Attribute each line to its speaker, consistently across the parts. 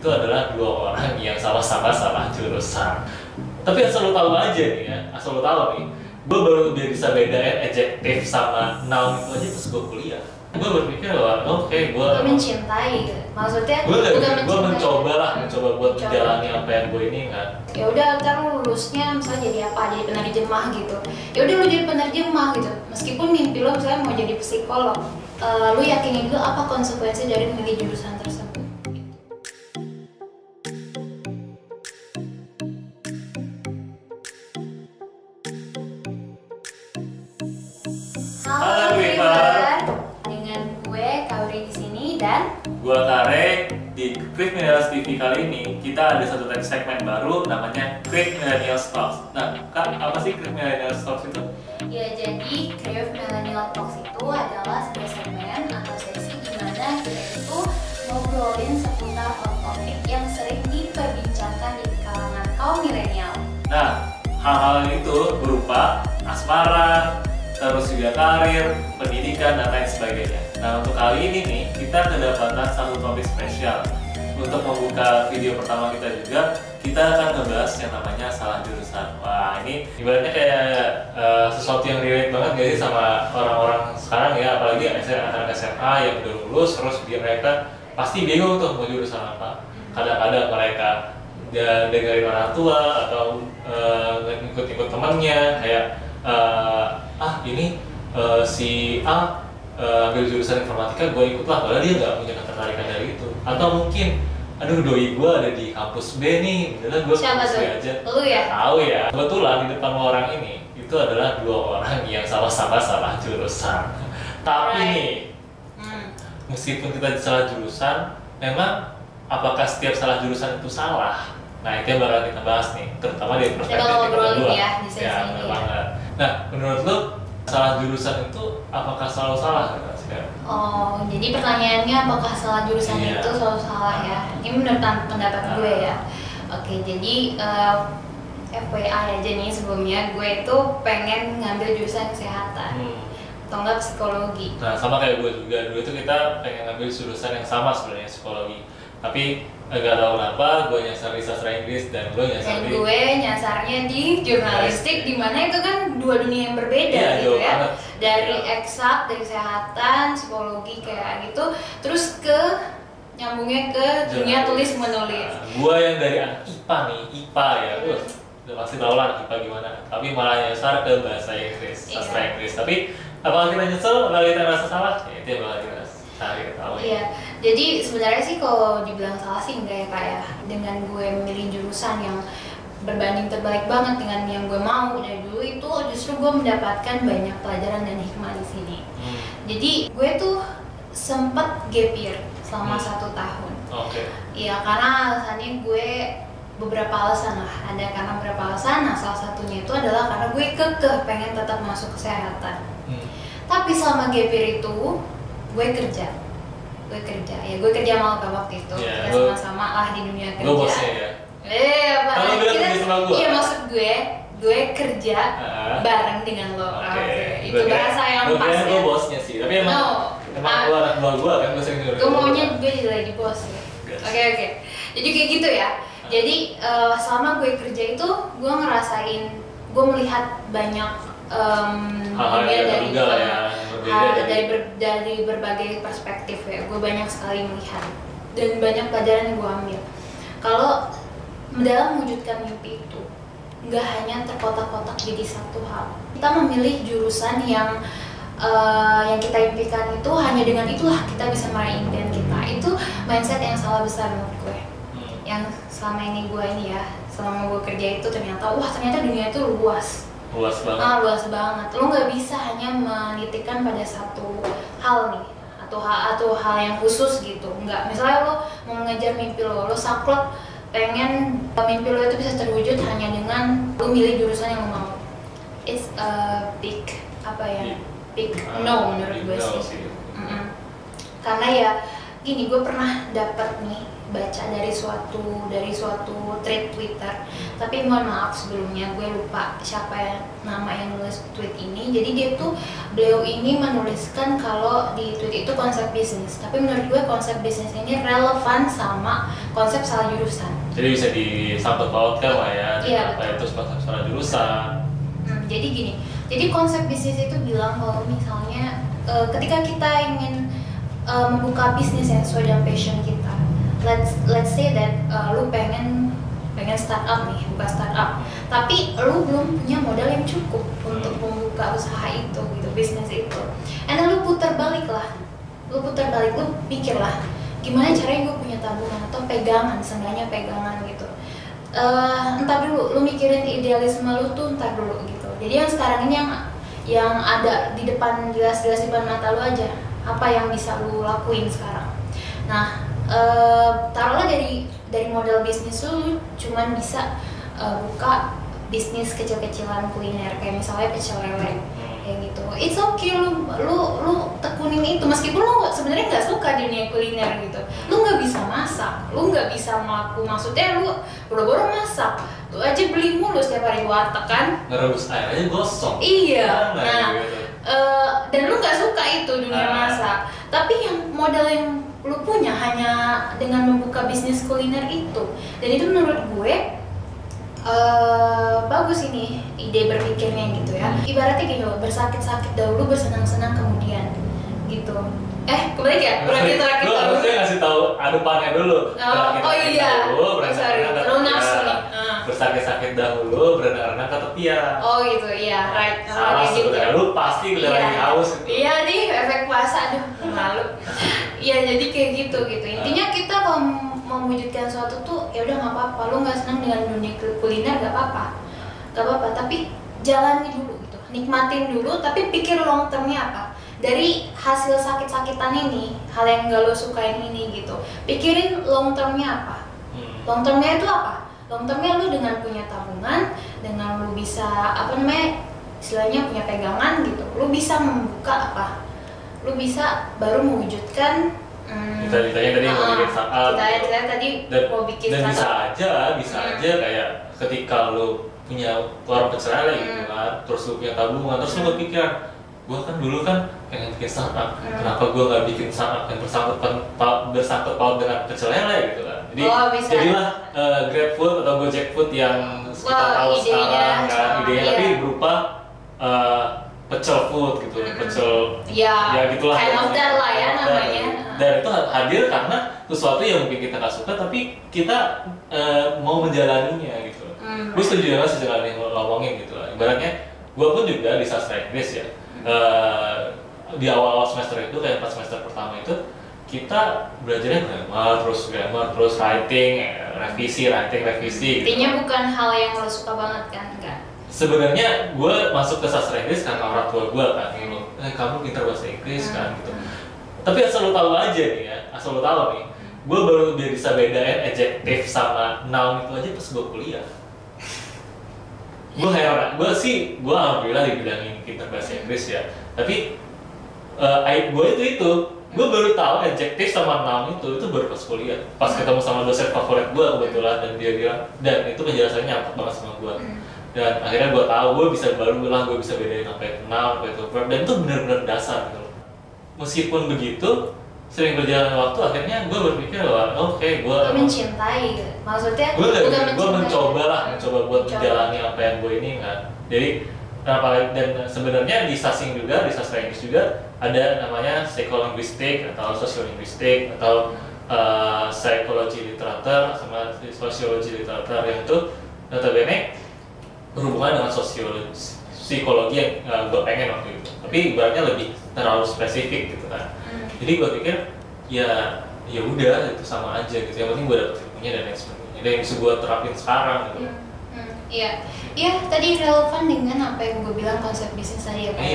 Speaker 1: itu adalah dua orang yang sama-sama salah jurusan. Tapi asal lo tahu aja nih ya, asal lo tahu nih, gue baru bisa bedain adjektif sama noun itu aja pas gue kuliah. Gue berpikir bahwa kayak gue
Speaker 2: mencintai, maksudnya
Speaker 1: gue mencoba buat menjalani apa yang gue ini kan.
Speaker 2: Ya udah, ntar lu lulusnya misalnya jadi apa, jadi penerjemah gitu. Ya udah lu jadi penerjemah gitu. Meskipun mimpi lo misalnya mau jadi psikolog, lu yakin juga apa konsekuensi dari memilih jurusan tersebut. Halo River, dengan gue Kauri di sini dan
Speaker 1: gue Kare. Di Quick Millennials TV kali ini kita ada satu segmen baru namanya Quick Millennials Talks. Nah, Kak, apa sih Quick Millennials Talks itu?
Speaker 2: ya, jadi Quick Millennial Talks itu adalah sebuah segmen atau sesi di mana kita itu ngobrolin seputar hot topic yang sering diperbincangkan di kalangan kaum milenial.
Speaker 1: Nah, hal-hal itu berupa asmara, terus juga karir, pendidikan, dan lain sebagainya. Nah, untuk kali ini nih, kita kedapatan satu topik spesial. Untuk membuka video pertama kita juga, kita akan ngebahas yang namanya salah jurusan. Wah, ini ibaratnya kayak sesuatu yang relate banget gak sih sama orang-orang sekarang ya, apalagi anak SMA yang udah lulus, terus mereka pasti bingung tuh mau jurusan apa. Kadang-kadang mereka dengerin orang tua atau ngikut-ngikut temannya kayak si A ambil jurusan informatika, gue ikut lah, padahal dia nggak punya ketertarikan dari itu. Atau mungkin, aduh doi gue ada di kampus B nih, udahlah gue kampus B aja.
Speaker 2: Lu ya?
Speaker 1: Tahu ya. Kebetulan di depan orang ini itu adalah dua orang yang sama-sama salah jurusan. Tapi nih, meskipun kita salah jurusan, memang apakah setiap salah jurusan itu salah? Nah, itu yang bakal kita bahas nih, terutama dari perspektif kita berdua.
Speaker 2: Ya, di sesi ini
Speaker 1: benar banget. Nah, menurut lo salah jurusan itu apakah selalu salah?
Speaker 2: Oh, jadi pertanyaannya apakah salah jurusan itu selalu salah ya? Ini menurut pendapat gue ya. Oke, jadi FYI aja nih sebelumnya, gue itu pengen ngambil jurusan kesehatan atau enggak psikologi.
Speaker 1: Nah, sama kayak gue juga, dulu itu kita pengen ngambil jurusan yang sama sebenarnya, psikologi. Tapi agak tahu kenapa gue nyasar di sastra Inggris dan gue
Speaker 2: nyasarnya di jurnalistik, dimana itu kan dua dunia yang berbeda gitu ya. Dari eksak, dari kesehatan, psikologi kayak gitu, terus nyambungnya ke dunia tulis menulis.
Speaker 1: Gue yang dari anak IPA nih, IPA ya, udah pasti tau lah IPA gimana. Tapi malah nyasar ke bahasa Inggris, sastra Inggris. Tapi apakah kita nyesel, apakah kita merasa salah? Ya itu yang bakal kita cari tahu.
Speaker 2: Iya, jadi sebenarnya sih kalau dibilang salah sih enggak ya kayak dengan gue memilih jurusan yang berbanding terbalik banget dengan yang gue mau dari dulu, itu justru gue mendapatkan banyak pelajaran dan hikmah di sini. Jadi gue tuh sempat gap year selama 1 tahun. Iya, karena alasannya gue beberapa alasan lah, ada karena beberapa alasan. Nah, salah satunya itu adalah karena gue kekeh pengen tetap masuk kesehatan. Tapi selama gap year itu gue kerja ya, gue kerja mau ke waktu itu, kita sama-sama lah di dunia kerja.
Speaker 1: Gue bosnya ya?
Speaker 2: Iya, maksud gue kerja bareng dengan lo. Itu bahasa yang pas ya.
Speaker 1: Gue bosnya sih, tapi emang gue anak buah gue kan, gue sering nyuruh.
Speaker 2: Gue maunya gue jadi duo bos ya. Oke. Jadi kayak gitu ya. Jadi selama gue kerja itu gue ngerasain, gue melihat banyak dari berbagai perspektif ya. Gue banyak sekali melihat dan banyak pelajaran yang gue ambil. Kalau dalam mewujudkan mimpi itu nggak hanya terkotak-kotak jadi satu hal. Kita memilih jurusan yang kita impikan itu, hanya dengan itulah kita bisa meraih impian kita. Itu mindset yang salah besar menurut gue. Yang selama ini selama gue kerja itu ternyata dunia itu luas banget. Luas banget. Lo nggak bisa hanya menitikkan pada satu hal nih atau hal yang khusus gitu. Nggak. Misalnya lo mau mengejar mimpi lo saklek pengen mimpi lo itu bisa terwujud hanya dengan lo milih jurusan yang lo mau. It's a big no menurut gue sih. Karena ya gini, gue pernah dapat nih baca dari suatu thread Twitter. Tapi mohon maaf sebelumnya, gue lupa siapa nama yang nulis tweet ini. Jadi beliau ini menuliskan kalau di tweet itu konsep bisnis. Tapi menurut gue konsep bisnis ini relevan sama konsep salah jurusan.
Speaker 1: Jadi bisa disangkut pautkan lah ya,
Speaker 2: Iya,
Speaker 1: apa itu konsep salah jurusan.
Speaker 2: Jadi gini, jadi konsep bisnis itu bilang kalau misalnya ketika kita ingin membuka bisnis yang sesuai dengan passion kita, let's say that lu pengen startup nih, buka startup, tapi lu belum punya modal yang cukup untuk membuka usaha itu gitu, bisnis itu. And then lu putar balik, lu pikirlah gimana caranya gue punya tabungan atau pegangan, seenggaknya pegangan gitu. Entar dulu, lu mikirin idealisme lu tuh entar dulu gitu. Jadi yang sekarang ini yang ada di depan, jelas-jelas di depan mata lu aja, apa yang bisa lu lakuin sekarang. Nah, taruhlah dari modal bisnis lu cuman bisa buka bisnis kecil-kecilan kuliner, kayak misalnya pecel lele kayak gitu. It's okay, lu tekunin itu meskipun lu sebenarnya nggak suka di dunia kuliner gitu. Lu nggak bisa masak, lu nggak bisa maksudnya lu boro-boro masak, lu aja beli mulu setiap hari warteg kan,
Speaker 1: ngerebus air aja gosong.
Speaker 2: Iya,
Speaker 1: Gitu.
Speaker 2: Dan lu nggak suka itu dunia masak, tapi yang modal yang lu punya hanya dengan membuka bisnis kuliner itu, dan itu menurut gue bagus ini ide berpikirnya gitu ya. Ibaratnya gini loh, bersakit-sakit dahulu, bersenang-senang kemudian gitu. Kembali ya, berakit
Speaker 1: lu harusnya ngasih tahu adepannya dulu.
Speaker 2: Oh iya,
Speaker 1: dulu,
Speaker 2: terlalu nafsu nih.
Speaker 1: Bersakit-sakit dahulu, berenang-renang ke tepian.
Speaker 2: Oh gitu, iya, right.
Speaker 1: Salah sebenarnya, lu pasti udah lagi haus gitu.
Speaker 2: Iya nih, efek puasa, aduh, malu. Iya, jadi kayak gitu. Intinya kita kalau mewujudkan sesuatu tuh ya udah nggak apa-apa, lu nggak senang dengan dunia kuliner nggak apa-apa, tapi jalani dulu gitu, nikmatin dulu, tapi pikir long termnya apa dari hasil sakit-sakitan ini, hal yang nggak lo sukain ini gitu, pikirin long termnya apa. Long termnya itu apa? Long termnya lu dengan punya tabungan, dengan lu bisa istilahnya punya pegangan gitu, lu bisa membuka apa, lu bisa baru mewujudkan
Speaker 1: Cita-citanya tadi mau bikin startup.
Speaker 2: Cita-citanya tadi mau bikin startup.
Speaker 1: Dan bisa aja kayak ketika lu punya warung pecel lele gitu kan, terus lu punya tabungan, terus lu berpikir, gua kan dulu kan pengen bikin startup, kenapa gua nggak bikin startup yang bersangkut paut dengan pecel lele gitu kan? Jadi jadilah GrabFood atau Gojekfood yang kita tahu sekarang kan, idenya tapi berupa pecel food gitu, pecel ya gitulah,
Speaker 2: kind of that lah ya namanya.
Speaker 1: Dan itu hadir karena sesuatu yang mungkin kita nggak suka tapi kita mau menjalaninya gitu. Gue setuju dengan sejalan yang lo ngomongin gitu lah. Ibaratnya gue pun juga di sastra Inggris ya, di awal-awal semester itu kayak pas semester pertama itu kita belajarnya grammar terus writing, revisi gitu.
Speaker 2: Intinya bukan hal yang lo suka banget kan, enggak?
Speaker 1: Sebenarnya gue masuk ke sastra Inggris karena orang tua gue kan, kamu pintar bahasa Inggris kan gitu. Tapi asal lo tahu aja nih ya, asal lo tahu nih, gue baru bisa bedain adjective sama noun itu aja pas gue kuliah. Gue heran, gue alhamdulillah dibilangin pintar bahasa Inggris ya. Tapi aib gue itu, gue baru tahu adjective sama noun itu baru pas kuliah. Pas ketemu sama dosen favorit gue kebetulan, dan dia bilang, dan itu penjelasannya nyangkut banget sama gue. Dan akhirnya gue tahu, gue bisa bedain apa itu noun, apa itu verb, dan itu benar-benar dasar gitu. Meskipun begitu, sering berjalan waktu, akhirnya gue berpikir bahwa gue
Speaker 2: mencintai, maksudnya
Speaker 1: gue mencoba buat menjalani apa yang gue ini kan. Jadi dan sebenarnya di sasing juga, di sastra Inggris juga ada namanya psikolinguistik atau sosiolinguistik atau psikologi literatur sama sosiologi literatur, yang itu notabene berhubungan dengan psikologi yang gue pengen waktu itu, tapi ibaratnya lebih terlalu spesifik gitu kan. Jadi gue pikir ya udah itu sama aja gitu, yang penting gue dapet ilmunya dan lain sebagainya, dan yang bisa gue terapin sekarang gitu.
Speaker 2: Iya, tadi relevan dengan apa yang gue bilang konsep bisnis tadi ya Pak.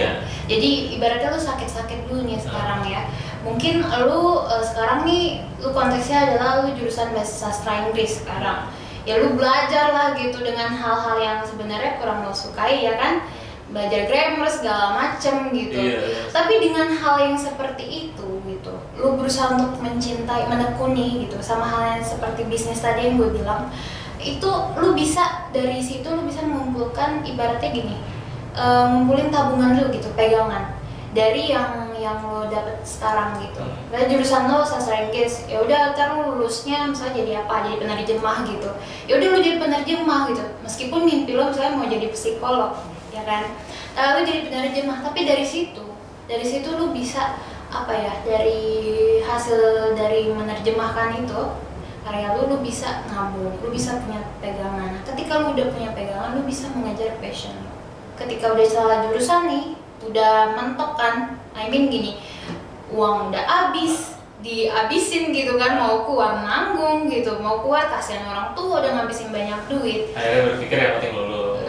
Speaker 2: Jadi ibaratnya lu sakit-sakit dulu nih sekarang ya. Mungkin lu sekarang nih, lu konteksnya adalah lu jurusan bahasa sastra Inggris sekarang. Ya lu belajar lah gitu dengan hal-hal yang sebenarnya kurang lo sukai ya kan, belajar grammar segala macem gitu. Tapi dengan hal yang seperti itu gitu, lu berusaha untuk mencintai, menekuni gitu, sama halnya seperti bisnis tadi yang gue bilang, itu lu bisa dari situ lu bisa mengumpulkan, ibaratnya gini, ngumpulin tabungan lu gitu, pegangan dari yang lo dapet sekarang gitu. Dan jurusan lo sastra Inggris, ya udah ntar lu lulusnya misalnya jadi apa, jadi penerjemah gitu, ya udah lu jadi penerjemah gitu, meskipun mimpi lo misalnya mau jadi psikolog, ya kan, lu jadi penerjemah, tapi dari situ lu bisa apa ya, dari hasil dari menerjemahkan itu karya lu bisa nabung, lu bisa punya pegangan. Nah, ketika lu udah punya pegangan, lu bisa mengejar passion lu. Ketika udah salah jurusan nih, udah mentok kan, I mean gini, uang udah habis, dihabisin gitu kan, mau keluar nanggung gitu, mau keluar kasihan orang tua udah ngabisin banyak duit.
Speaker 1: Akhirnya berpikir yang penting lulus,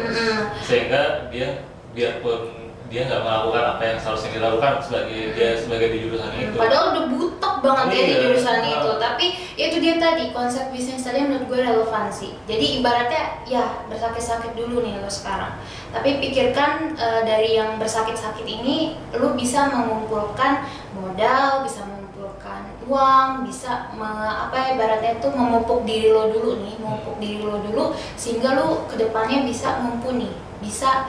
Speaker 1: sehingga dia biarpun dia nggak melakukan apa yang seharusnya dilakukan sebagai di jurusan itu.
Speaker 2: Padahal udah butek banget ya di jurusan itu, tapi ya itu dia tadi, konsep bisnis tadi menurut gue relevansi. Jadi ibaratnya ya bersakit-sakit dulu nih lo sekarang, tapi pikirkan dari yang bersakit-sakit ini lo bisa mengumpulkan modal, bisa mengumpulkan uang, bisa ibaratnya itu memupuk diri lo dulu sehingga lo kedepannya bisa mumpuni, bisa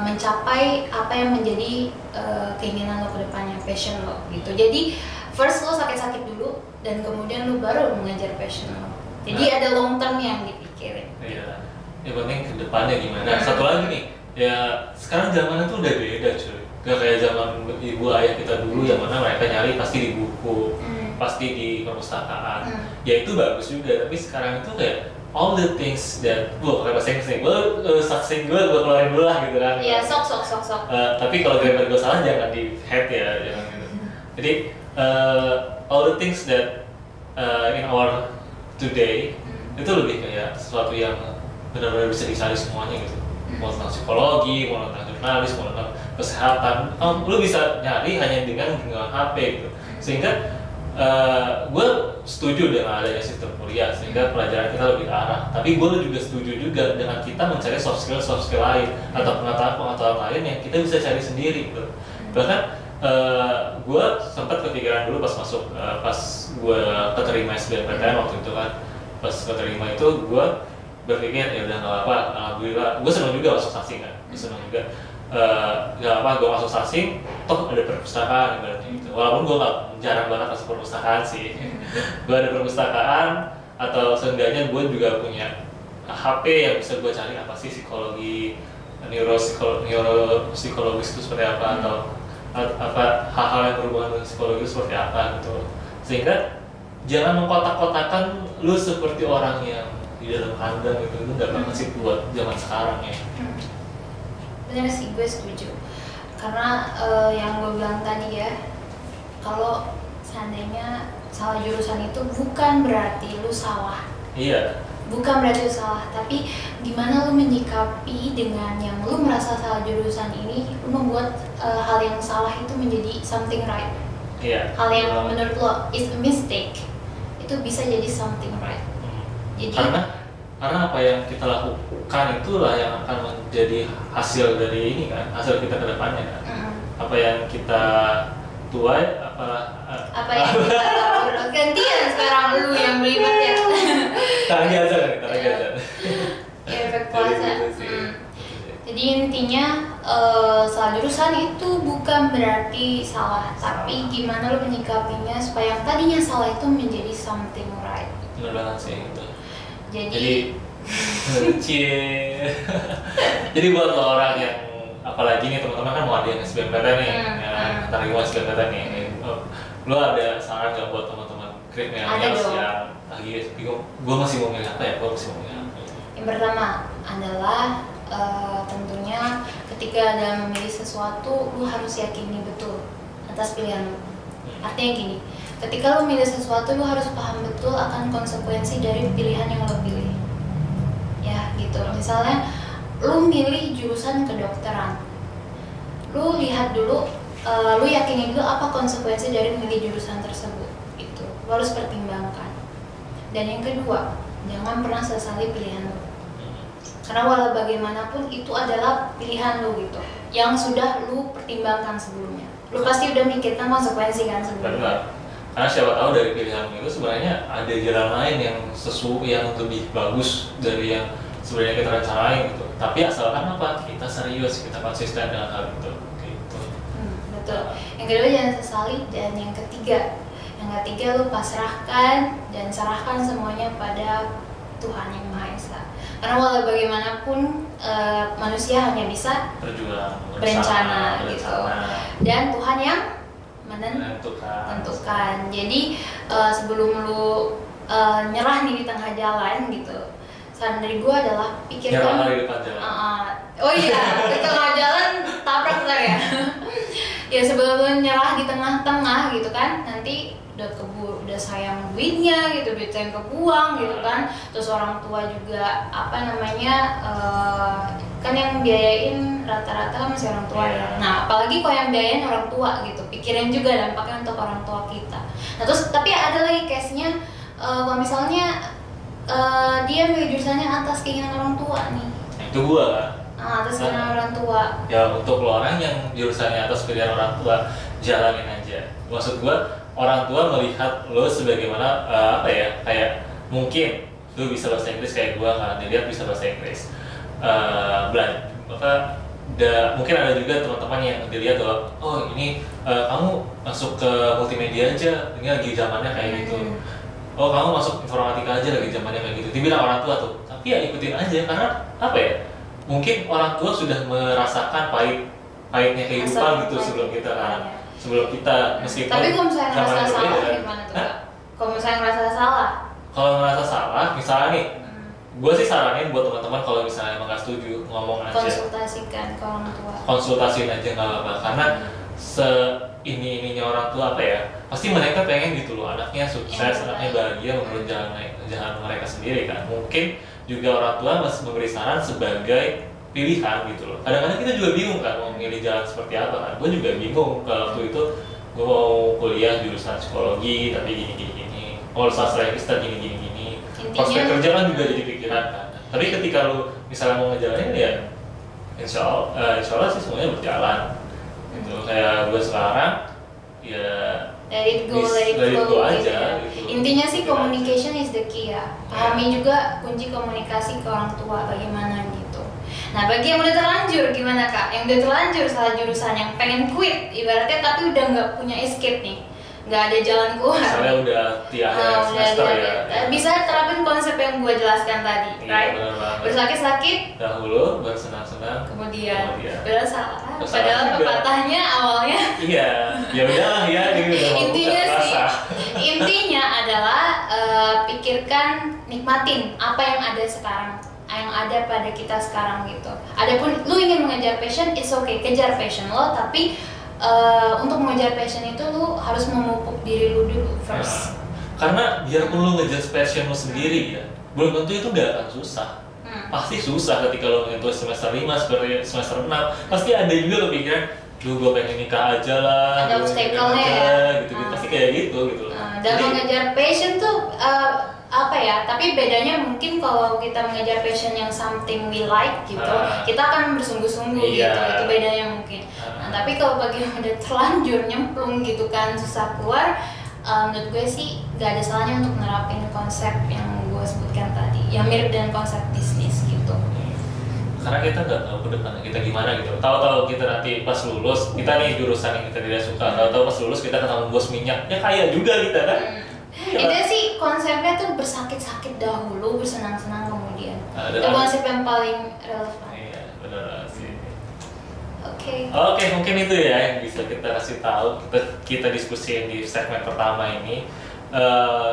Speaker 2: mencapai apa yang menjadi keinginan lo ke depannya, passion lo gitu. Jadi first lo sakit-sakit dulu dan kemudian lo baru mengejar passion lo. Jadi ada long term yang dipikirin.
Speaker 1: Iya. Yang penting ke depannya gimana. Satu lagi nih, ya sekarang zamannya tuh udah beda cuy. Gak kayak zaman ibu ayah kita dulu yang mana mereka nyari pasti di buku, pasti di perpustakaan. Ya itu bagus juga, tapi sekarang itu kayak all the things that, kayak bahasa Inggris nih, saksing gue keluarin dulu lah gitu kan.
Speaker 2: Iya, sok.
Speaker 1: Tapi kalau grammar gue salah jangan di head ya, jangan gitu. Jadi all the things that in our today itu lebih kayak sesuatu yang benar-benar bisa dicari semuanya gitu. Mau tentang psikologi, mau tentang jurnalis, mau tentang kesehatan, lu bisa nyari hanya dengan HP gitu. Sehingga gue setuju dengan adanya sistem kuliah sehingga pelajaran kita lebih arah. Tapi gue juga setuju juga dengan kita mencari soft skill lain atau pengetahuan lain yang kita bisa cari sendiri gitu. Bahkan gue sempat kepikiran dulu pas gue keterima SBMPTN waktu itu kan. Pas keterima itu gue berpikir ya udah nggak apa-apa, alhamdulillah. Gue senang juga masuk saksi kan, nggak apa gue masuk saksi, toh ada perpustakaan ibaratnya gitu. Walaupun gue nggak jarang banget masuk perpustakaan sih, gue ada perpustakaan atau seenggaknya gue juga punya HP yang bisa gue cari apa sih psikologi, neuropsikologis itu seperti apa, atau apa hal-hal yang berhubungan dengan psikologi seperti apa gitu. Sehingga jangan mengkotak-kotakan lu seperti orang yang di dalam kandang gitu, itu nggak banget sih buat zaman sekarang ya.
Speaker 2: Bener sih, gue setuju. Karena yang gue bilang tadi ya, kalau seandainya salah jurusan itu bukan berarti lu salah.
Speaker 1: Iya.
Speaker 2: Bukan berarti lu salah, tapi gimana lu menyikapi dengan yang lu merasa salah jurusan ini, lu membuat hal yang salah itu menjadi something right.
Speaker 1: Iya.
Speaker 2: Hal yang menurut lo is a mistake, itu bisa jadi something right. Jadi
Speaker 1: karena apa yang kita lakukan itulah yang akan menjadi hasil dari ini kan, hasil kita ke depannya kan. Apa yang kita tuai, apa yang kita lakukan, gantian sekarang lu yang belibet ya. Lagi aja.
Speaker 2: Ya, efek puasa. Jadi intinya salah jurusan itu bukan berarti salah, tapi gimana lu menyikapinya supaya yang tadinya salah itu menjadi something right.
Speaker 1: Benar banget sih itu.
Speaker 2: Jadi
Speaker 1: jadi buat lo orang yang apalagi nih teman-teman kan mau ada yang SBMPTN nih, terima SBMPTN nih, lo ada saran nggak buat teman-teman millennials yang lagi bingung, gue masih mau milih apa ya,
Speaker 2: Yang pertama adalah tentunya ketika dalam memilih sesuatu, lo harus yakini betul atas pilihan lo. Artinya gini, ketika lo milih sesuatu, lo harus paham betul akan konsekuensi dari pilihan yang lo pilih. Ya gitu, misalnya lo milih jurusan kedokteran, lo lihat dulu, lo yakini dulu apa konsekuensi dari memilih jurusan tersebut. Itu lo harus pertimbangkan. Dan yang kedua, jangan pernah sesali pilihan lo, karena walau bagaimanapun itu adalah pilihan lo gitu, yang sudah lo pertimbangkan sebelumnya. Lo pasti udah mikirkan konsekuensi kan sebelumnya.
Speaker 1: Karena siapa tahu dari pilihanmu itu sebenarnya ada jalan lain yang yang lebih bagus dari yang sebenarnya kita rencanain gitu. Tapi asalkan apa? Kita serius, kita konsisten dengan hal itu. Gitu.
Speaker 2: Betul. Yang kedua jangan sesali, dan yang ketiga lu pasrahkan dan serahkan semuanya pada Tuhan yang Maha Esa. Karena walau bagaimanapun manusia hanya bisa berencana gitu. Dan Tuhan yang menentukan. Jadi sebelum lu nyerah nih di tengah jalan gitu, saran dari gue adalah pikirkan.
Speaker 1: Nyerah di depan jalan.
Speaker 2: Oh iya, di tengah jalan tabrak ntar ya. Ya sebelum lu nyerah di tengah-tengah gitu kan, nanti udah sayang duitnya gitu, duit yang kebuang gitu kan. Terus orang tua juga kan yang biayain rata-rata kan masih orang tua ya. Nah apalagi kalau yang biayain orang tua gitu, pikirin juga dampaknya untuk orang tua kita. Nah terus tapi ada lagi case-nya, kalau misalnya dia milih jurusannya atas keinginan orang tua nih.
Speaker 1: Itu gua kan.
Speaker 2: Atas keinginan orang tua. Ya
Speaker 1: untuk lo orang yang jurusannya atas pilihan orang tua, jalanin aja. Maksud gua, orang tua melihat lo sebagaimana kayak mungkin lo bisa bahasa Inggris kayak gua karena dilihat bisa bahasa Inggris. Mungkin ada juga teman-teman yang dilihat bahwa oh ini kamu masuk ke multimedia aja, ini lagi zamannya kayak gitu. Oh kamu masuk informatika aja, lagi zamannya kayak gitu. Dibilang orang tua tuh, tapi ya ikutin aja karena mungkin orang tua sudah merasakan pahitnya kehidupan gitu sebelum kita meskipun.
Speaker 2: Tapi kalau misalnya ngerasa salah gimana tuh? Kalau misalnya ngerasa salah,
Speaker 1: misalnya nih, gue sih saranin buat teman-teman kalau misalnya emang gak setuju, ngomong aja.
Speaker 2: Konsultasikan ke orang tua.
Speaker 1: Konsultasiin aja nggak apa-apa, karena ininya orang tua pasti mereka pengen gitu loh, anaknya sukses, anaknya bahagia menurut jalan mereka sendiri kan. Mungkin juga orang tua masih memberi saran sebagai pilihan gitu loh. Kadang-kadang kita juga bingung kan mau memilih jalan seperti apa kan. Gue juga bingung waktu itu gue mau kuliah jurusan psikologi tapi gini. Mau sastra Kristen gini. Prospek kerja kan juga jadi pikiran kan. Tapi ketika lu misalnya mau ngejalanin ya insya Allah sih semuanya berjalan. Gitu. Kayak gue sekarang ya
Speaker 2: let it go
Speaker 1: aja
Speaker 2: gitu. Intinya sih communication is the key ya. Pahami juga kunci komunikasi ke orang tua bagaimana gitu. Nah bagi yang udah terlanjur gimana kak? Yang udah terlanjur salah jurusan, yang pengen quit ibaratnya tapi udah nggak punya escape nih, nggak ada jalan keluar.
Speaker 1: Misalnya udah tiada semester
Speaker 2: bisa terapin konsep yang gue jelaskan tadi, right? Bersakit-sakit
Speaker 1: dahulu, bersenang-senang
Speaker 2: kemudian salah. Padahal pepatahnya awalnya.
Speaker 1: Iya, ya udahlah ya.
Speaker 2: Intinya adalah pikirkan, nikmatin apa yang ada sekarang, yang ada pada kita sekarang gitu. Adapun lu ingin mengejar passion, it's okay, kejar passion lo, tapi untuk mengejar passion itu lu harus memupuk diri lu dulu first.
Speaker 1: Karena biarpun lu ngejar passion lu sendiri ya, belum tentu itu gak akan susah. Pasti susah ketika lo menyentuh semester 5, semester 6 pasti ada juga kepikiran, gue pengen nikah aja lah,
Speaker 2: ada obstacle-nya ya
Speaker 1: gitu. Pasti kayak gitu
Speaker 2: dalam mengejar passion tuh tapi bedanya mungkin kalau kita mengejar passion yang something we like gitu, kita akan bersungguh-sungguh gitu, itu bedanya mungkin. Tapi kalau bagi yang udah terlanjur nyemplung gitu kan, susah keluar, menurut gue sih gak ada salahnya untuk nerapin konsep yang gue sebutkan tadi, yang mirip dengan konsep bisnis gitu.
Speaker 1: Karena kita nggak tahu ke depan kita gimana gitu. Tahu-tahu kita nanti pas lulus, kita nih jurusan yang kita tidak suka, tahu-tahu pas lulus kita ketemu bos minyak, ya kaya juga kita kan.
Speaker 2: Itu sih konsepnya tuh bersakit-sakit dahulu, bersenang-senang kemudian. Itu konsep yang paling relevan.
Speaker 1: Iya, benar sih.
Speaker 2: Oke,
Speaker 1: mungkin itu ya yang bisa kita kasih tahu, kita diskusiin di segmen pertama ini.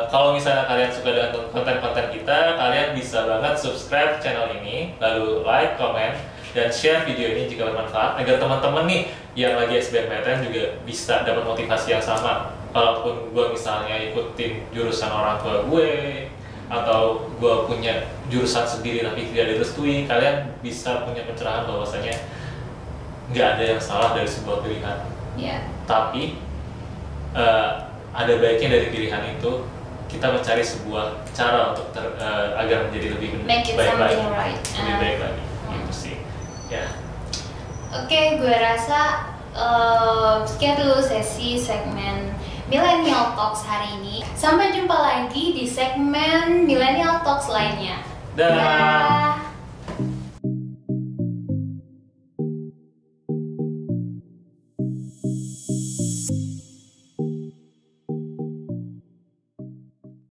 Speaker 1: Kalau misalnya kalian suka dengan konten-konten kita, kalian bisa banget subscribe channel ini, lalu like, comment, dan share video ini jika bermanfaat agar teman-teman nih yang lagi SBMPTN juga bisa dapat motivasi yang sama. Kalaupun gue misalnya ikutin jurusan orang tua gue atau gue punya jurusan sendiri tapi tidak direstui, kalian bisa punya pencerahan bahwasanya nggak ada yang salah dari sebuah pilihan. Tapi ada baiknya dari pilihan itu kita mencari sebuah cara untuk agar menjadi lebih baik lagi, lebih baik lagi. Gitu sih. Ya.
Speaker 2: Oke, gue rasa sekian dulu sesi segmen Millennial Talks hari ini. Sampai jumpa lagi di segmen Millennial Talks lainnya.
Speaker 1: Dah.